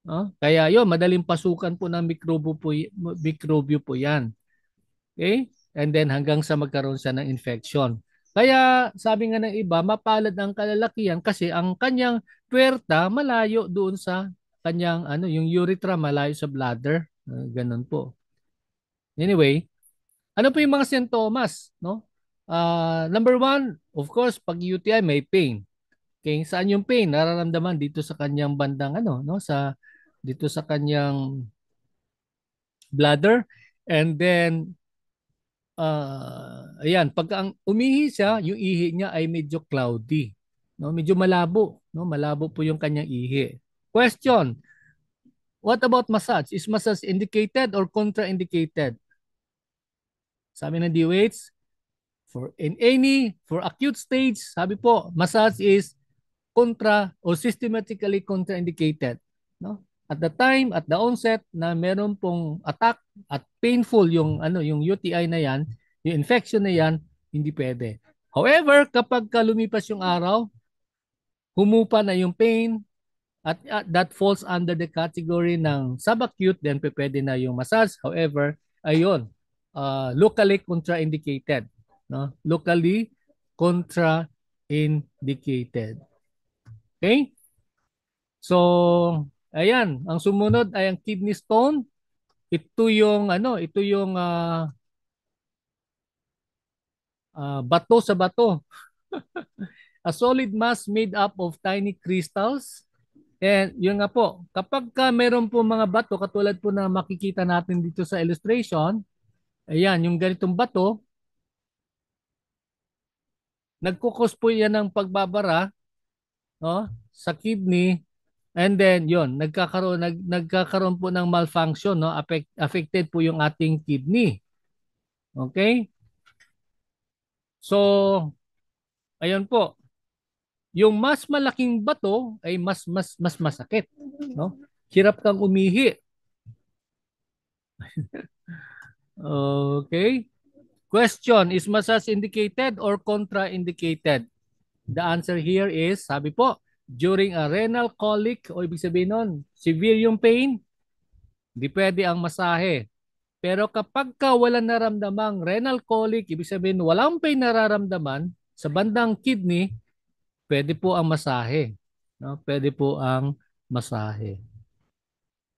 No? Kaya yon madaling pasukan po ng mikrobyo po yan. Okay? And then hanggang sa magkaroon siya ng infection. Kaya sabi nga ng iba, mapalad ang kalalakihan kasi ang kanyang puwerta malayo doon sa kanyang yung urethra malayo sa bladder. Ganun po. Anyway, ano po yung mga sintomas, no? Number one, of course, pag UTI may pain. Okay, saan yung pain? Nararamdaman dito sa kanyang bandang no, dito sa kanyang bladder. And then ayan, pag ang umihi siya, yung ihi niya ay medyo cloudy, no? Medyo malabo, no? Malabo po yung kanyang ihi. Question, what about massage? Is massage indicated or contraindicated? Sabi ng DOH, for acute stage, sabi po, massage is contra or systematically contraindicated. no? At the time, at the onset na meron pong attack at painful yung yung UTI na yan, yung infection na yan, hindi pwede. However, kapag lumipas yung araw, humupa na yung pain, at that falls under the category ng subacute, then pwede na yung massage. However, ayun, locally contraindicated. No? Locally contraindicated. Okay? So, ayan, ang sumunod ay ang kidney stone. Ito yung ito yung bato sa bato. A solid mass made up of tiny crystals. And yun nga po, kapag meron po mga bato katulad po na makikita natin dito sa illustration, ayan, yung ganitong bato, nagkukos po yan ng pagbabara, no, sa kidney, and then yun, nagkakaroon po ng malfunction, no, affected po yung ating kidney. Okay? So, ayun po. Yung mas malaking bato ay mas masakit, no? Hirap kang umihi. Okay? Question, is massage indicated or contraindicated? The answer here is, sabi po, during a renal colic, o ibig sabihin nun, severe yung pain, di pwede ang masahe. Pero kapag wala naramdamang renal colic, ibig sabihin walang pain nararamdaman sa bandang kidney, pwede po ang masahe. No? Pwede po ang masahe.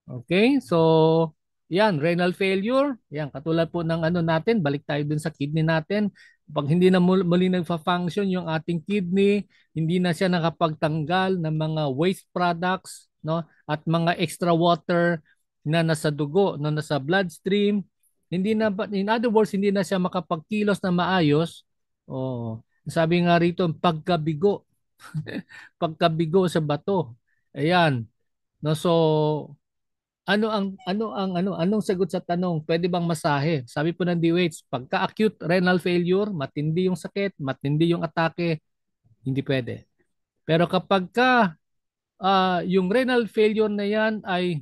Okay? So, yan, renal failure. Yan, katulad po ng natin, balik tayo dun sa kidney natin. Pag hindi na muli nagfa-function yung ating kidney, hindi na siya nakapagtanggal ng mga waste products, no? At mga extra water na nasa dugo, no, nasa bloodstream. Hindi na, in other words, hindi na siya makapagkilos na maayos. Oh, sabi nga rito, pagkabigo. Pagkabigo sa bato. Ayan. No, so anong sagot sa tanong, pwede bang masahe? Sabi po ng DOH, pagka acute renal failure, matindi yung sakit, matindi yung atake, hindi pwede. Pero kapag yung renal failure na yan ay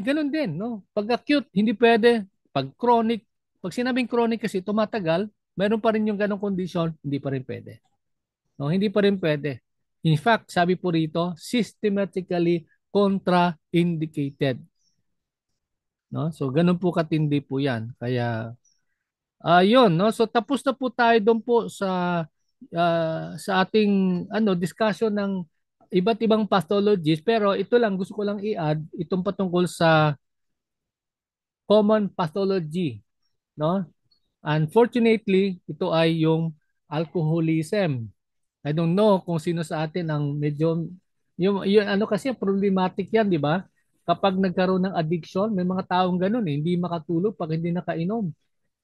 ganun din, no? Pag acute, hindi pwede. Pag chronic, pag sinabing chronic kasi tumatagal, meron pa rin yung ganong condition, hindi pa rin pwede. No, hindi pa rin pwede. In fact, sabi po rito, systematically contraindicated. No? So ganun po katindi po 'yan. Kaya yun, no? So tapos na po tayo doon po sa ating discussion ng iba't ibang pathologies, pero ito lang gusto ko lang i-add itong patungkol sa common pathology, no? Unfortunately, ito ay yung alcoholism. I don't know kung sino sa atin ang medyo yung kasi problematic 'yan, di ba? Kapag nagkaroon ng addiction, may mga taong ganun hindi makatulog pag hindi nakainom.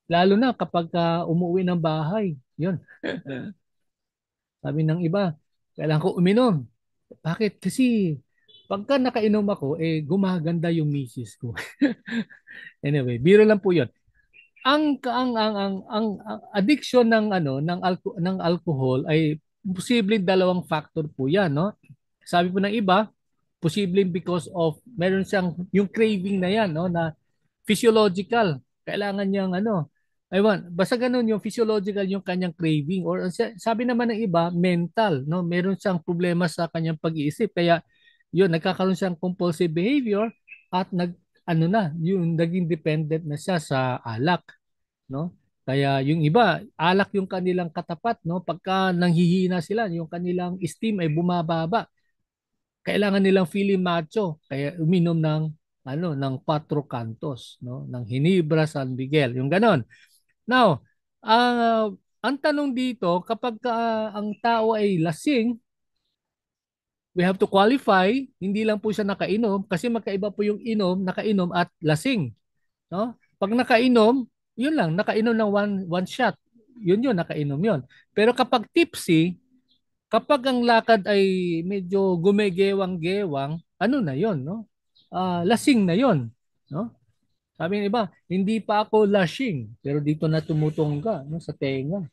Lalo na kapag umuwi ng bahay. 'Yun. Sabi ng iba, kailangan ko uminom. Bakit? Kasi pagka nakainom ako, gumaganda yung misis ko. Anyway, biro lang po 'yun. Ang addiction ng alcohol ay posibleng dalawang factor po 'yan, no? Sabi po ng iba, posibleng because of meron siyang yung craving na 'yan, no, na physiological. Kailangan niyang aywan, basta ganun yung physiological yung kanyang craving or sabi naman ng iba, mental, no? Meron siyang problema sa kanyang pag-iisip. Kaya yun, nagkakaroon siyang compulsive behavior at yung naging dependent na siya sa alak, no? Kaya yung iba, alak yung kanilang katapat, no? Pagka nanghihina sila, yung kanilang esteem ay bumababa. Kailangan nilang feeling macho, kaya uminom ng Cuatro Cantos, no? Ng Hinebra San Miguel, yung ganon. Now, ang tanong dito, kapag ang tao ay lasing, we have to qualify, hindi lang po siya nakainom kasi magkaiba po yung nakainom at lasing, no? Pag nakainom, yun lang, nakainom ng one shot. Yun, nakainom yun. Pero kapag tipsy, kapag ang lakad ay medyo gumegewang-gewang, ano na yun, no? Lasing na yun, no? Sabi ng iba, hindi pa ako lasing, pero dito na tumutongga, no, sa tenga.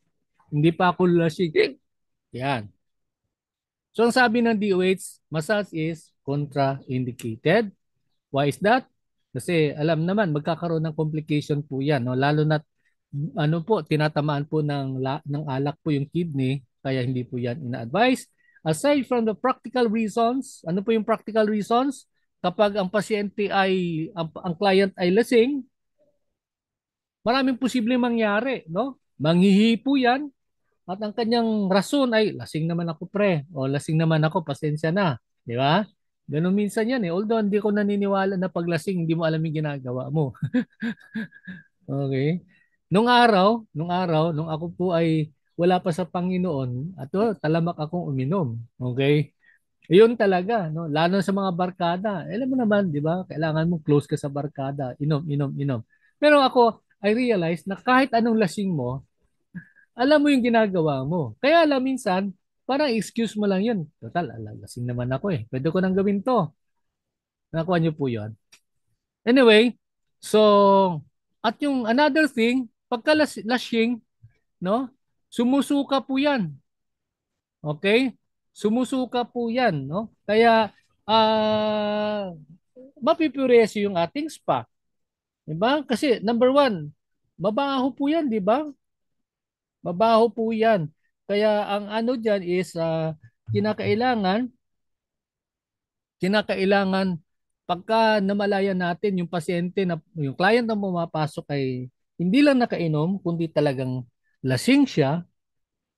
Hindi pa ako lasing. Yan. So ang sabi ng DOH, massage is contraindicated. Why is that? Kasi alam naman magkakaroon ng complication po 'yan, no? Lalo na ano po, tinatamaan po ng alak po yung kidney, kaya hindi po 'yan ina-advise. Aside from the practical reasons, ano po yung practical reasons? Kapag ang pasyente ay ang client ay lasing, maraming posibleng mangyari, no? Manghihipo 'yan at ang kanyang rason ay lasing naman ako pre o lasing naman ako, pasensya na, di ba? Ganun minsan yan eh. Although hindi ko naniniwala na paglasing hindi mo alam yung ginagawa mo. Okay? Nung ako po ay wala pa sa Panginoon, at talamak akong uminom. Okay? Yun talaga, no? Lalo sa mga barkada. Alam mo naman, di ba? Kailangan mo close ka sa barkada. Inom, inom, inom. Pero ako, I realize na kahit anong lasing mo, alam mo yung ginagawa mo. Kaya alam minsan, parang excuse mo lang yun. Total, lasing naman ako eh. Pwede ko nang gawin to. Nakuha niyo po yun. Anyway, so, at yung another thing, pagka lasing, no? Sumusuka po yan. Okay? Sumusuka po yan, no? Kaya, mapipuresi yung ating spa. Diba? Kasi, number one, mabaho po yan, di ba? Mabaho po yan. Kaya ang ano dyan is kinakailangan, kinakailangan pagka namalayan natin yung pasyente na yung client na pumapasok ay hindi lang nakainom kundi talagang lasing siya,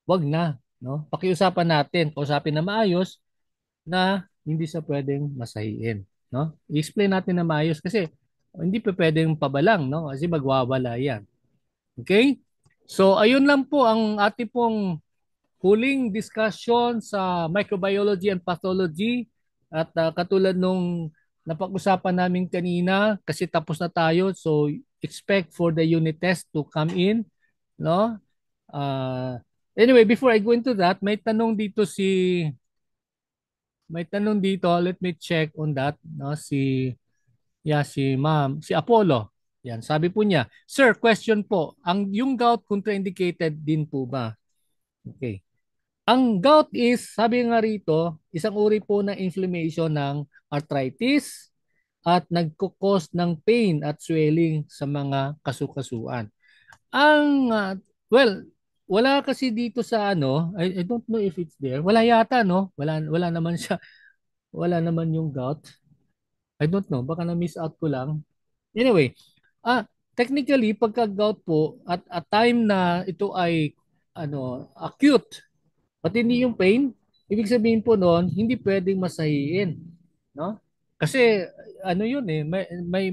wag na, no? Pakiusapan natin, kausapin na maayos na hindi siya pwedeng masahiin, no? I-explain natin na maayos kasi hindi pa pwedeng pabalang, no? Kasi magwawala yan. Okay? So ayun lang po ang ating pong huling discussion sa microbiology and pathology at katulad nung napag-usapan namin kanina kasi tapos na tayo, so expect for the unit test to come in, no? uh, anyway, before I go into that, may tanong dito, let me check on that, no? Si ma'am, si Apollo, yan, sabi po niya, sir, question po, yung gout contraindicated din po ba? Okay. Ang gout is, sabi nga rito, isang uri po ng inflammation ng arthritis at nagkukos ng pain at swelling sa mga kasukasuan. Ang, well, wala kasi dito sa ano, I don't know if it's there. Wala yata, no? Wala naman siya. Wala naman yung gout. I don't know, baka na-miss out ko lang. Anyway, technically, pagka gout po, at a time na ito ay acute, pati hindi yung pain, ibig sabihin po noon, hindi pwedeng masahiin, no? Kasi ano yun eh, may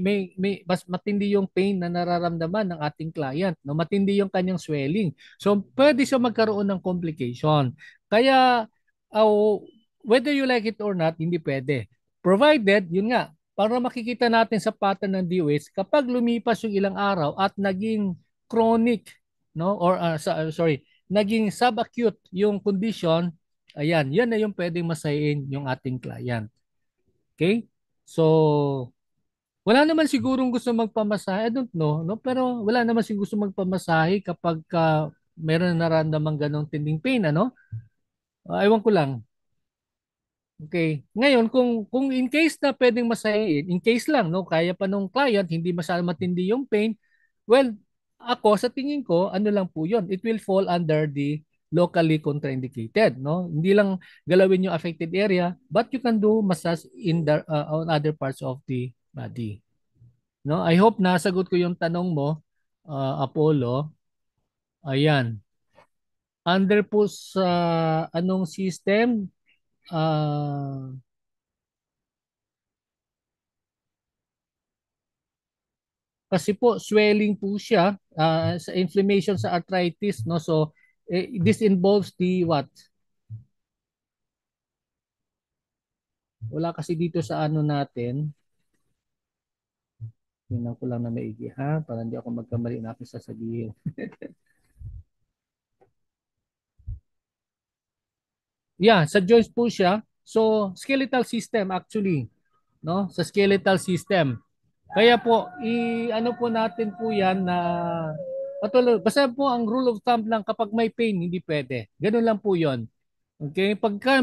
mas matindi yung pain na nararamdaman ng ating client, no? Matindi yung kanyang swelling. So pwede siya magkaroon ng complication. Kaya uh, whether you like it or not, hindi pwede. Provided, yun nga, para makikita natin sa pattern ng DOH, kapag lumipas yung ilang araw at naging chronic, no? Or sorry, naging subacute yung condition, ayan, yan na yung pwedeng masahin yung ating client. Okay? So, wala naman sigurong gusto magpamasahe. I don't know, no? Pero wala naman siguro gusto magpamasahe kapag meron na naramdaman ganong tinding pain, ano? Ewan ko lang. Okay. Ngayon, kung in case na pwedeng masahin, in case lang, no, kaya pa nung client, hindi masyadong matindi yung pain, well, ako sa tingin ko, ano lang po yun, it will fall under the locally contraindicated, no? Hindi lang galawin yung affected area, but you can do massage in the on other parts of the body. No? I hope nasagot ko yung tanong mo, Apollo. Ayan. Under po sa anong system? Ah, kasi po swelling po siya sa inflammation sa arthritis, no? So this involves the what? Wala kasi dito sa ano natin. Tingnan ko lang na maigi ha para hindi ako magkamali na aking sasabihin. Yeah, sa joints po siya. So skeletal system actually, no? Sa skeletal system. Kaya po ano po natin po 'yan na patuloy. Basta po ang rule of thumb lang kapag may pain hindi pwede. Ganun lang po 'yon. Okay? Pagka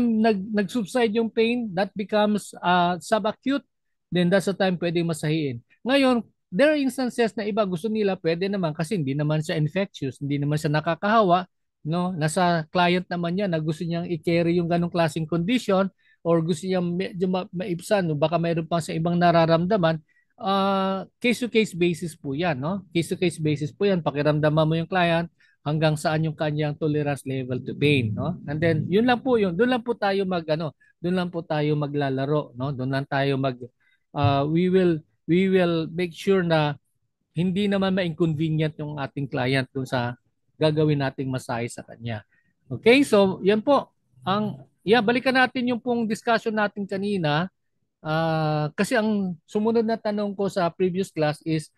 nag-subside yung pain, that becomes subacute, then that's the time pwedeng masahiin. Ngayon, there are instances na iba gusto nila, pwede naman kasi hindi naman siya infectious, hindi naman siya nakakahawa, no? Nasa client naman niya na gusto niyang i-carry yung ganong klaseng condition or gusto niyang medyo maibsan, no? Baka mayroon pa sa ibang nararamdaman. Case to case basis po 'yan, no? Case to case basis po 'yan. Pakiramdaman mo yung client, hanggang saan yung kanyang tolerance level to pain, no? And then yun lang po yun. Doon lang po tayo doon lang po tayo maglalaro, no? Doon lang tayo we will make sure na hindi naman ma-inconvenient yung ating client doon sa gagawin nating masahe sa kanya. Okay? So, yan po. Balikan natin yung pong discussion natin kanina. Kasi ang sumunod na tanong ko sa previous class is,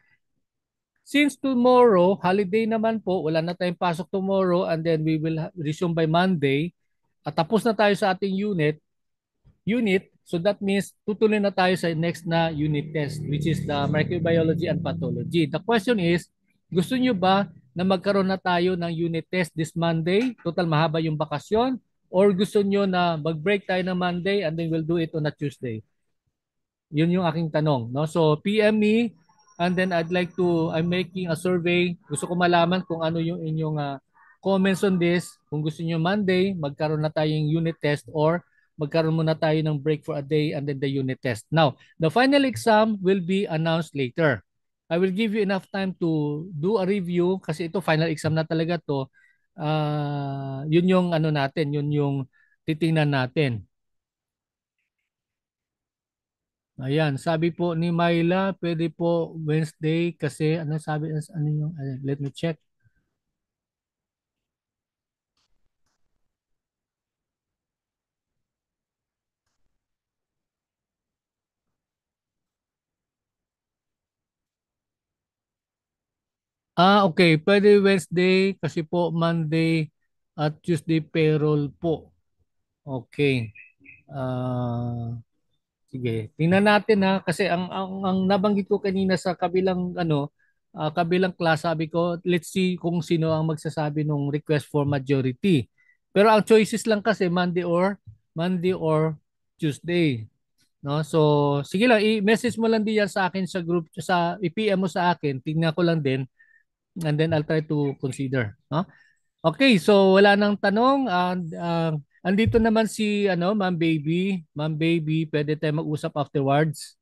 since tomorrow, holiday naman po, wala na tayong pasok tomorrow and then we will resume by Monday. At tapos na tayo sa ating unit. So that means tutuloy na tayo sa next na unit test, which is the microbiology and pathology. The question is, gusto nyo ba na magkaroon na tayo ng unit test this Monday? Total mahaba yung bakasyon. Or gusto nyo na mag-break tayo ng Monday and then we'll do it on a Tuesday? Yun yung aking tanong, no? So PM me and then I'm making a survey. Gusto ko malaman kung ano yung inyong comments on this. Kung gusto niyo Monday, magkaroon na tayong unit test or magkaroon muna tayo ng break for a day and then the unit test. Now, the final exam will be announced later. I will give you enough time to do a review kasi ito final exam na talaga to. Yun yung ano natin, yun yung titingnan natin. Ayan, sabi po ni Myla, pwede po Wednesday kasi ano sabi, ano yung, let me check. Okay, pwede Wednesday kasi po Monday at Tuesday payroll po. Okay. Ah, sige. Tingnan natin ha kasi ang nabanggit ko kanina sa kabilang class, sabi ko, let's see kung sino ang magsasabi ng request for majority. Pero ang choices lang kasi Monday or Tuesday. No? So, sige lang, i-message mo lang diyan sa akin sa group, i-PM mo sa akin, tingnan ko lang din, and then I'll try to consider. No? Okay, so wala nang tanong. Andito naman si Ma'am Baby. Ma'am Baby, pwede tayo mag-usap afterwards.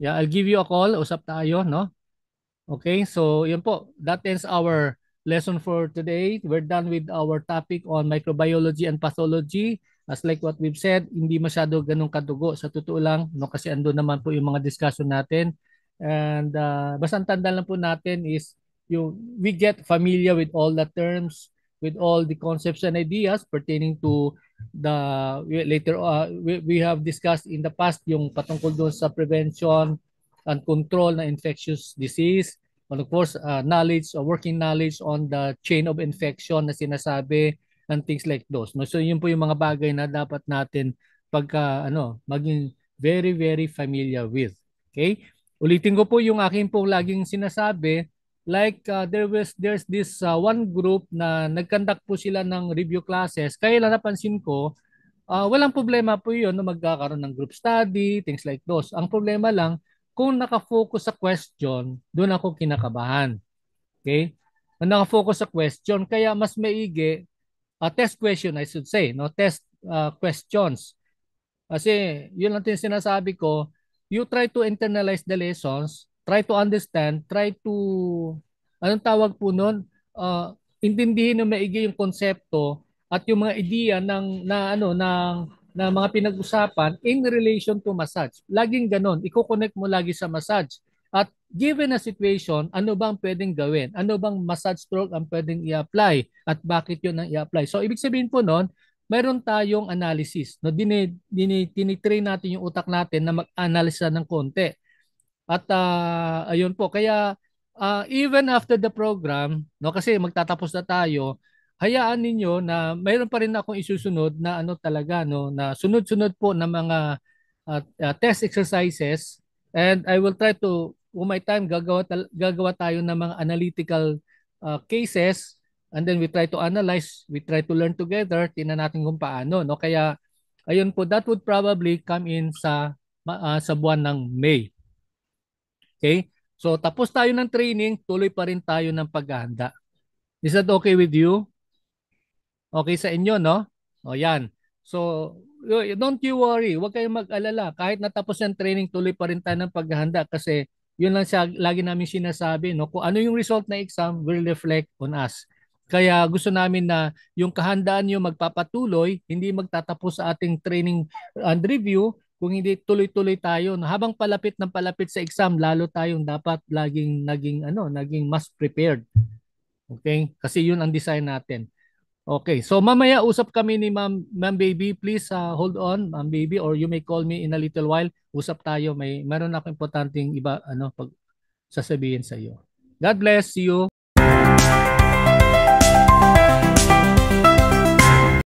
Yeah, I'll give you a call. Usap tayo, no? Okay, so yun po. That ends our lesson for today. We're done with our topic on microbiology and pathology. As like what we've said, hindi masyado ganun kadugo sa totoo lang, no? Kasi ando naman po yung mga discussion natin. And basta ang tanda lang po natin is we get familiar with all the terms, with all the concepts and ideas pertaining to the we have discussed in the past yung patungkol doon sa prevention and control na infectious disease. And of course, working knowledge on the chain of infection na sinasabi and things like those. No? So yun po yung mga bagay na dapat natin maging very, very familiar with. Okay? Ulitin ko po yung akin pong laging sinasabi, like there's this one group na nagkandak po sila ng review classes. Kaya lang napansin ko, walang problema po yun na magkakaroon ng group study, things like those. Ang problema lang, kung nakafocus sa question, doon ako kinakabahan. Okay? Kung nakafocus sa question, kaya mas maigi, test question I should say, no? Test questions. Kasi yun lang din sinasabi ko, you try to internalize the lessons, try to understand, try to, anong tawag po nun? Intindihin na maigi yung konsepto at yung mga ideya ng mga pinag-usapan in relation to massage. Laging ganon, i-connect mo lagi sa massage. At given a situation, ano bang pwedeng gawin? Ano bang massage stroke ang pwedeng i-apply? At bakit yun ang i-apply? So, ibig sabihin po nun, mayroon tayong analysis. No, tinitrain natin yung utak natin na mag-analyze ng konti. At ayun po, kaya even after the program, no, kasi magtatapos na tayo, hayaan ninyo na mayroon pa rin akong isusunod na talaga, no, na sunod-sunod po na mga test exercises, and I will try to, kung may time, gagawa tayo ng mga analytical cases and then we try to analyze, we try to learn together, tingnan natin kung paano, no? Kaya ayun po, that would probably come in sa buwan ng May. Okay? So tapos tayo ng training, tuloy pa rin tayo ng paghahanda. Is that okay with you? Okay sa inyo, no? O yan. So, don't you worry. Huwag kayong mag-alala. Kahit natapos yung training, tuloy pa rin tayo ng paghahanda kasi yun lang siya, lagi namin sinasabi, no? Kung ano yung result na exam will reflect on us. Kaya gusto namin na yung kahandaan nyo magpapatuloy, hindi magtatapos sa ating training and review, kung hindi tuloy-tuloy tayo. No? Habang palapit ng palapit sa exam, lalo tayong dapat laging naging mas prepared. Okay? Kasi yun ang design natin. Okay, so mamaya usap kami ni Ma'am Baby. Please hold on, Ma'am Baby, or you may call me in a little while. Usap tayo. Meron ako importanteng iba pag sasabihin sa iyo. God bless you.